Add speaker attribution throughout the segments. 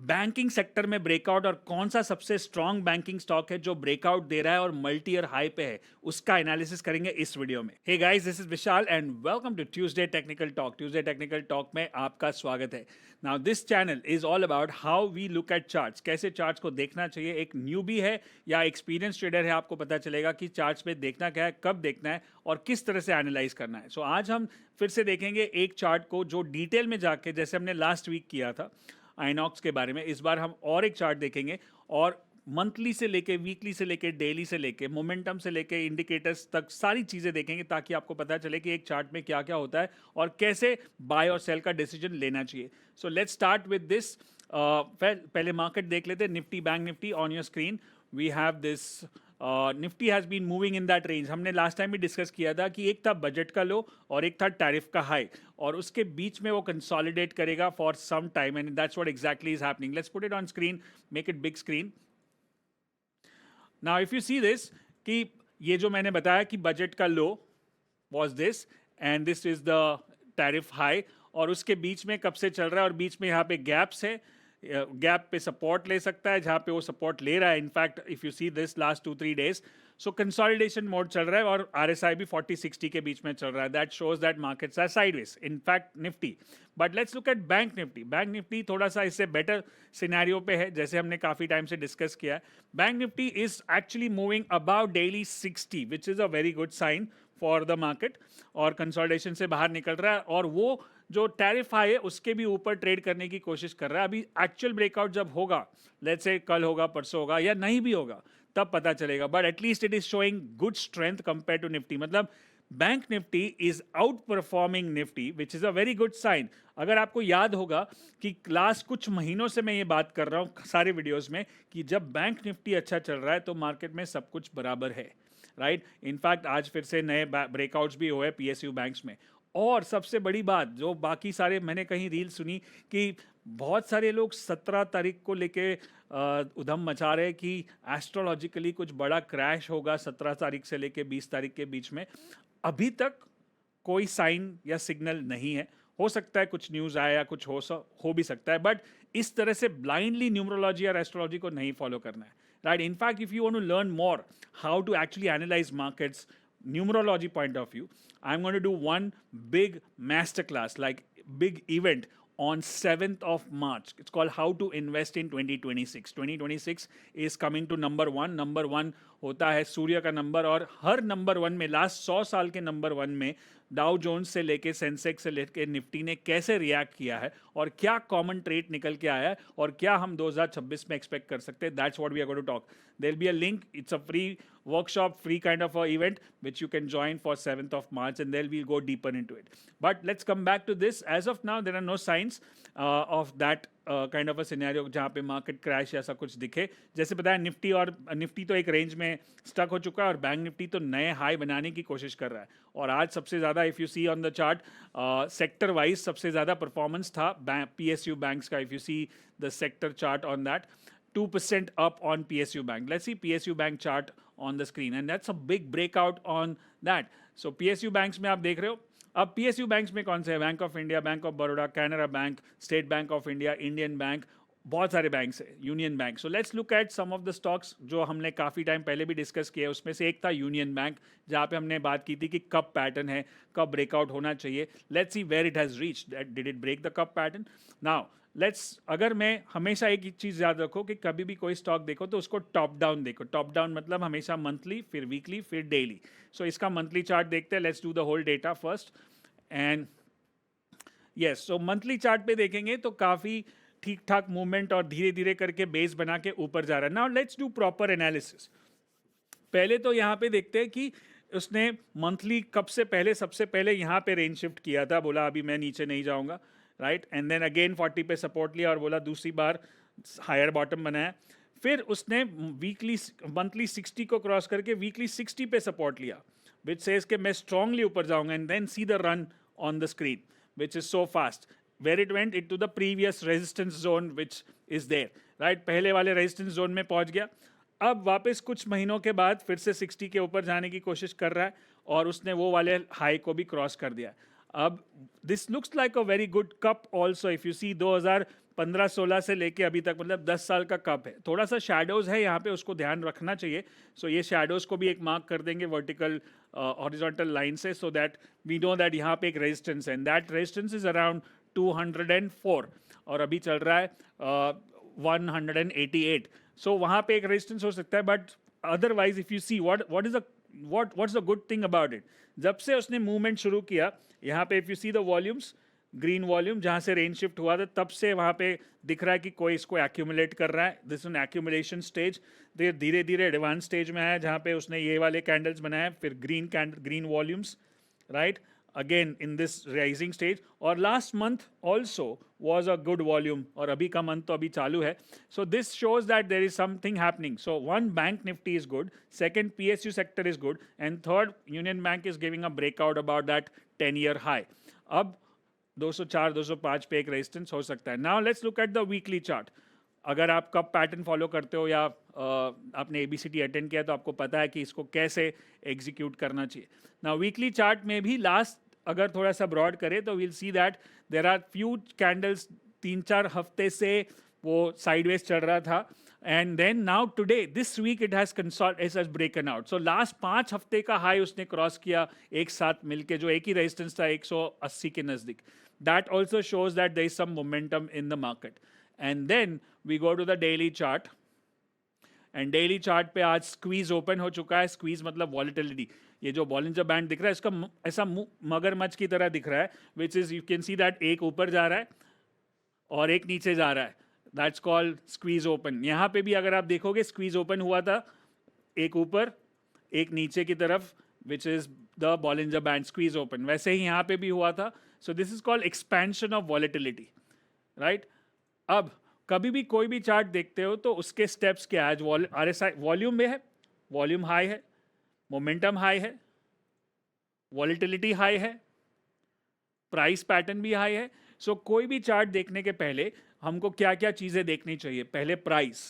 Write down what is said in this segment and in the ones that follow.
Speaker 1: Banking sector में breakout और कौन सा सबसे स्ट्रॉन्ग बैंकिंग स्टॉक है जो ब्रेकआउट दे रहा है और मल्टी ईयर हाई पे है, उसका एनालिसिस करेंगे इस वीडियो में। Hey guys, this is Vishal and welcome to Tuesday technical talk. Tuesday technical talk में आपका स्वागत है। Now this channel is all about how we look at charts, कैसे चार्ट्स को देखना चाहिए। एक न्यूबी है या एक्सपीरियंस ट्रेडर है, आपको पता चलेगा कि चार्ट्स में देखना क्या है, कब देखना है और किस तरह से एनालाइज करना है। सो आज हम फिर से देखेंगे एक चार्ट को जो डिटेल में जाके, जैसे हमने लास्ट वीक किया था आइनॉक्स के बारे में, इस बार हम और एक चार्ट देखेंगे और मंथली से लेके, वीकली से लेके, डेली से लेके, मोमेंटम से लेके इंडिकेटर्स तक सारी चीज़ें देखेंगे ताकि आपको पता चले कि एक चार्ट में क्या क्या होता है और कैसे बाय और सेल का डिसीजन लेना चाहिए। So let's start with this. पहले मार्केट देख लेते हैं। Nifty, bank Nifty on your screen we have this. Nifty has been moving in that range. हमने लास्ट टाइम भी डिस्कस किया था कि एक था बजट का लो और एक था टैरिफ का हाई, और उसके बीच में वो कंसोलिडेट करेगा for some time, and that's what exactly is happening. Let's put it on screen, make it big screen. Now if you see this, कि ये जो मैंने बताया कि बजट का low was this and this is the tariff high, और उसके बीच में कब से चल रहा है, और बीच में यहाँ पे गैप्स है। गैप पे सपोर्ट ले सकता है, जहाँ पे वो सपोर्ट ले रहा है। In fact if you see this last 2-3 days, so consolidation mode चल रहा है और आरएसआई भी 40-60 के बीच में चल रहा है। That shows that markets are sideways, in fact Nifty. But let's look at bank Nifty. Bank Nifty थोड़ा सा इससे बेटर सिनेरियो पे है, जैसे हमने काफी टाइम से डिस्कस किया है। Bank Nifty is actually moving about daily 60, which is a very good sign for the market, और कंसोलिडेशन से बाहर निकल रहा है और वो जो टैरिफ हाई है उसके भी ऊपर ट्रेड करने की कोशिश कर रहा है। अभी एक्चुअल ब्रेकआउट जब होगा, लेट्स से कल होगा, परसों होगा या नहीं भी होगा, तब पता चलेगा। But at least it is showing good strength compare to Nifty. मतलब bank Nifty is outperforming Nifty, which is a very good sign. अगर आपको याद होगा कि लास्ट कुछ महीनों से मैं ये बात कर रहा हूँ सारे वीडियोस में कि जब बैंक निफ्टी अच्छा चल रहा है तो मार्केट में सब कुछ बराबर है, राइट। इनफैक्ट आज फिर से नए ब्रेकआउट्स भी हुए पीएसयू बैंक्स में। और सबसे बड़ी बात, जो बाकी सारे मैंने कहीं रील सुनी कि बहुत सारे लोग 17 तारीख को लेके उधम मचा रहे कि एस्ट्रोलॉजिकली कुछ बड़ा क्रैश होगा 17 तारीख से लेके 20 तारीख के बीच में। अभी तक कोई साइन या सिग्नल नहीं है। हो सकता है कुछ न्यूज़ आया या कुछ हो भी सकता है, बट इस तरह से ब्लाइंडली न्यूमरोलॉजी और एस्ट्रोलॉजी को नहीं फॉलो करना है, right. In fact if you want to learn more how to actually analyse markets numerology point of view, I'm going to do one big masterclass, like big event on 7th of March. It's called How to Invest in 2026. 2026 is coming to number one. Number one होता है सूर्य का number, और हर number one में, last 100 साल के number one में Dow Jones से लेके सेंसेक्स से लेके निफ्टी ने कैसे रिएक्ट किया है और क्या कॉमन ट्रेड निकल के आया है और क्या हम 2026 में एक्सपेक्ट कर सकते हैं। That's what we are going to talk. There will be a link, it's a free workshop, free kind of a event which you can join for 7th of March, and then we'll go deeper into it. But let's come back to this. As of now, there are no signs of that kind of a scenario जहाँ पे market crash ऐसा कुछ दिखे। जैसे बताया, Nifty तो एक range में स्टक हो चुका है और बैंक निफ्टी तो नए हाई बनाने की कोशिश कर रहा है। और आज सबसे ज़्यादा, if you see on the chart, sector wise सबसे ज़्यादा परफॉर्मेंस था पीएसयू बैंक्स का। If you see the sector chart on that, 2% up on PSU Bank. Let's see PSU Bank chart on the screen, and that's a big breakout on that. So PSU banks में आप देख रहे हो। अब PSU banks में कौन से हैं? Bank of India, Bank of Baroda, Canara Bank, State Bank of India, Indian Bank, बहुत सारे बैंक्स है, Union Bank. So let's look at some of the stocks जो हमने काफ़ी टाइम पहले भी डिस्कस किया। उसमें से एक था यूनियन बैंक, जहाँ पे हमने बात की थी कि कब पैटर्न है, कब ब्रेकआउट होना चाहिए। Let's see where it has reached, did it break the cup pattern. Now let's, अगर मैं हमेशा एक चीज़ याद रखो कि कभी भी कोई स्टॉक देखो तो उसको टॉप डाउन देखो। टॉप डाउन मतलब हमेशा मंथली, फिर वीकली, फिर डेली। सो इसका मंथली चार्ट देखते हैं। Let's do the whole data first, and yes, so monthly chart पे देखेंगे तो काफ़ी ठीक ठाक मूवमेंट और धीरे धीरे करके बेस बना के ऊपर जा रहा है। Now let's do proper analysis. पहले तो यहाँ पे देखते हैं कि उसने मंथली कब से पहले, सबसे पहले यहाँ पे रेंज शिफ्ट किया था, बोला अभी मैं नीचे नहीं जाऊँगा, राइट। एंड देन अगेन 40 पे सपोर्ट लिया और बोला दूसरी बार हायर बॉटम बनाया। फिर उसने वीकली, मंथली 60 को क्रॉस करके वीकली 60 पे सपोर्ट लिया, विच सेज कि मैं स्ट्रांगली ऊपर जाऊंगा, and then see the run on the screen which is so fast, where it went it to the previous resistance zone which is there, right. पहले वाले resistance zone में पहुंच गया। अब वापस कुछ महीनों के बाद फिर से 60 के ऊपर जाने की कोशिश कर रहा है और उसने वो वाले हाई को भी क्रॉस कर दिया। अब this looks like a very good cup also. If you see 15-16 से लेके अभी तक मतलब 10 साल का कप है। थोड़ा सा शैडोज है यहाँ पे, उसको ध्यान रखना चाहिए। सो ये शैडोज को भी एक मार्क कर देंगे वर्टिकल हॉरिजॉन्टल लाइन से, so that we know that यहाँ पे एक रेजिस्टेंस है, and that resistance is around 204 और अभी चल रहा है 188। सो वहाँ पे एक रेजिस्टेंस हो सकता है, but otherwise if you see what's the good thing about it, जब से उसने मूवमेंट शुरू किया यहाँ पे, if you see the volumes, green volume जहाँ से रेंज शिफ्ट हुआ था, तब से वहाँ पे दिख रहा है कि कोई इसको एक्यूमुलेट कर रहा है। दिस एन एक्यूमुलेशन स्टेज, धीरे धीरे एडवांस स्टेज में आया जहाँ पे उसने ये वाले कैंडल्स बनाए, फिर green volumes, right, again in this rising stage. और last month also was a good volume, और अभी का मंथ तो अभी चालू है। So this shows that there is something happening. So one, bank Nifty is good, second PSU sector is good, and third Union Bank is giving a breakout about that 10-year high. अब 204 205 पे एक resistance हो सकता है। Now let's look at the weekly chart. अगर आप कब pattern follow करते हो या आपने ABCD अटेंड किया तो आपको पता है कि इसको कैसे एग्जीक्यूट करना चाहिए। नाउ वीकली चार्ट में भी लास्ट अगर थोड़ा सा ब्रॉड करें तो will see that there are few candles, 3-4 हफ्ते से वो साइडवेज चल रहा था, and then now today this week it has broken out. So last 5 हफ्ते का हाई उसने क्रॉस किया एक साथ मिलके, जो एक ही रेजिस्टेंस था 180 के नजदीक। That also shows that there is some momentum in the market. And then we go to the daily chart, and daily chart पे आज स्क्वीज ओपन हो चुका है। स्क्वीज मतलब वॉलेटिलिटी, ये जो बॉलिंजर बैंड दिख रहा है इसका ऐसा मगरमच्छ की तरह दिख रहा है, which is you can see that एक ऊपर जा रहा है और एक नीचे जा रहा है, दैट्स कॉल्ड स्क्वीज ओपन। यहाँ पे भी अगर आप देखोगे स्क्वीज ओपन हुआ था, एक ऊपर एक नीचे की तरफ, which is the Bollinger band squeeze open, वैसे ही यहाँ पे भी हुआ था। So this is called expansion of volatility, right. अब कभी भी कोई भी चार्ट देखते हो तो उसके स्टेप्स क्या है। RSI वॉल्यूम में है, वॉल्यूम हाई है, मोमेंटम हाई है, वॉलेटिलिटी हाई है, प्राइस पैटर्न भी हाई है। सो कोई भी चार्ट देखने के पहले हमको क्या क्या चीज़ें देखनी चाहिए। पहले प्राइस,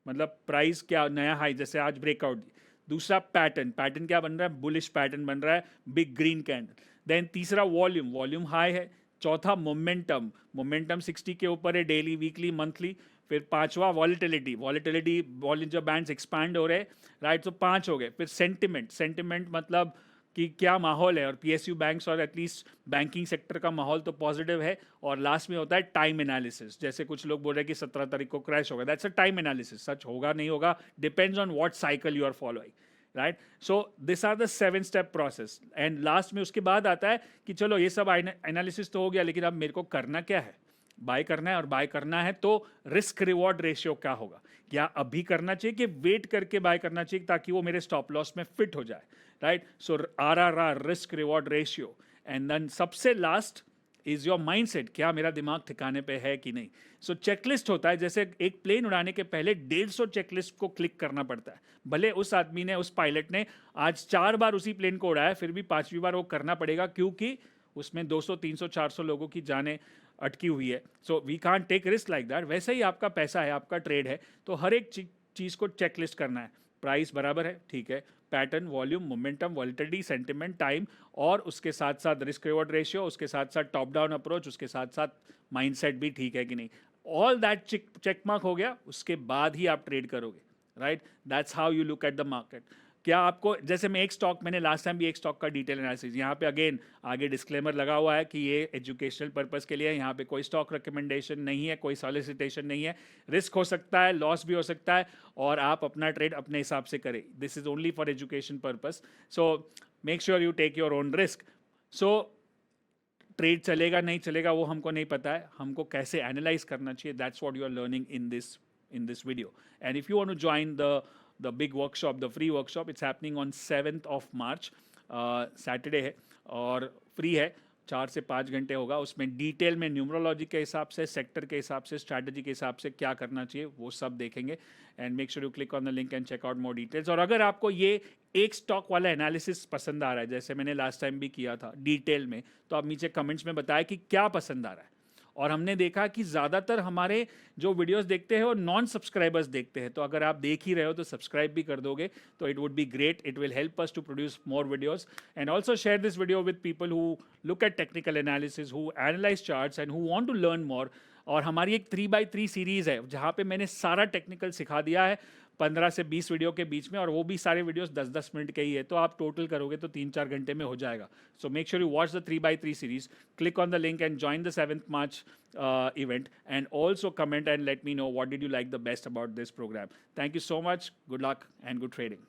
Speaker 1: मतलब प्राइस क्या नया हाई, जैसे आज ब्रेकआउट। दूसरा पैटर्न, पैटर्न क्या बन रहा है, बुलिश पैटर्न बन रहा है, बिग ग्रीन कैंडल। देन तीसरा वॉल्यूम, वॉल्यूम हाई है। चौथा मोमेंटम, मोमेंटम 60 के ऊपर है, डेली, वीकली, मंथली। फिर पांचवा volatility, volatility Bollinger bands expand हो रहे, राइट। तो 5 हो गए। फिर सेंटिमेंट, सेंटिमेंट मतलब कि क्या माहौल है, और PSU बैंक्स और एटलीस्ट बैंकिंग सेक्टर का माहौल तो पॉजिटिव है। और लास्ट में होता है टाइम एनालिसिस, जैसे कुछ लोग बोल रहे हैं कि 17 तारीख को क्रैश होगा, दैट्स अ टाइम एनालिसिस। सच होगा नहीं होगा, depends on what cycle you are following, right. So this are the 7 step process. And last में उसके बाद आता है कि चलो ये सब एनालिसिस तो हो गया, लेकिन अब मेरे को करना क्या है, बाय करना है। और बाय करना है तो रिस्क रिवॉर्ड रेशियो क्या होगा, क्या अभी करना चाहिए कि वेट करके बाय करना चाहिए ताकि वो मेरे स्टॉप लॉस में फिट हो जाए, right. So RRR, risk reward ratio. And then सबसे लास्ट इज योर माइंडसेट, क्या मेरा दिमाग ठिकाने पे है कि नहीं। सो चेकलिस्ट होता है, जैसे एक प्लेन उड़ाने के पहले 150 चेकलिस्ट को क्लिक करना पड़ता है। भले उस आदमी ने, उस पायलट ने आज 4 बार उसी प्लेन को उड़ाया, फिर भी 5वीं बार वो करना पड़ेगा, क्योंकि उसमें 200 300 400 लोगों की जानें अटकी हुई है। So we can't take risk like that. वैसे ही आपका पैसा है, आपका ट्रेड है, तो हर एक चीज़ को चेकलिस्ट करना है। प्राइस बराबर है, ठीक है, pattern, volume, momentum, volatility, sentiment, time, और उसके साथ साथ रिस्क रिवॉर्ड रेशियो, उसके साथ साथ टॉप डाउन अप्रोच, उसके साथ साथ माइंडसेट भी ठीक है कि नहीं। ऑल दैट चेक मार्क हो गया, उसके बाद ही आप ट्रेड करोगे, right. That's how you look at the market. क्या आपको, जैसे मैं एक स्टॉक, मैंने लास्ट टाइम भी एक स्टॉक का डिटेल एनालिसिस, यहाँ पे अगेन आगे डिस्क्लेमर लगा हुआ है कि ये एजुकेशनल पर्पस के लिए है, यहाँ पे कोई स्टॉक रिकमेंडेशन नहीं है, कोई सॉलिसिटेशन नहीं है। रिस्क हो सकता है, लॉस भी हो सकता है, और आप अपना ट्रेड अपने हिसाब से करें। This is only for education purpose, so make sure you take your own risk. So trade चलेगा नहीं चलेगा वो हमको नहीं पता है, हमको कैसे एनालाइज करना चाहिए, that's what you are learning in this video. And if you want to join the big workshop, the free workshop, it's happening on 7th of March, Saturday है, और फ्री है, 4 से 5 घंटे होगा। उसमें डिटेल में न्यूमरोलॉजी के हिसाब से, सेक्टर के हिसाब से, स्ट्रैटेजी के हिसाब से क्या करना चाहिए वो सब देखेंगे। And make sure you click on the link and check out more details. और अगर आपको ये एक स्टॉक वाला एनालिसिस पसंद आ रहा है, जैसे मैंने लास्ट टाइम भी किया था डिटेल में, तो आप नीचे कमेंट्स में बताएं कि क्या पसंद आ रहा है। और हमने देखा कि ज़्यादातर हमारे जो वीडियोस देखते हैं वो नॉन सब्सक्राइबर्स देखते हैं, तो अगर आप देख ही रहे हो तो सब्सक्राइब भी कर दोगे तो it would be great, it will help us to produce more videos. And also share this video with people who look at technical analysis, who analyse charts and who want to learn more और हमारी एक 3x3 series है जहाँ पे मैंने सारा technical सिखा दिया है 15 से 20 वीडियो के बीच में, और वो भी सारे वीडियोस 10-10 मिनट के ही है, तो आप टोटल करोगे तो 3-4 घंटे में हो जाएगा. सो make sure you watch the 3x3 series, click on the link and join the 7th March event, and also comment and let me know what did you like the best about this program. Thank you so much. Good luck and good trading.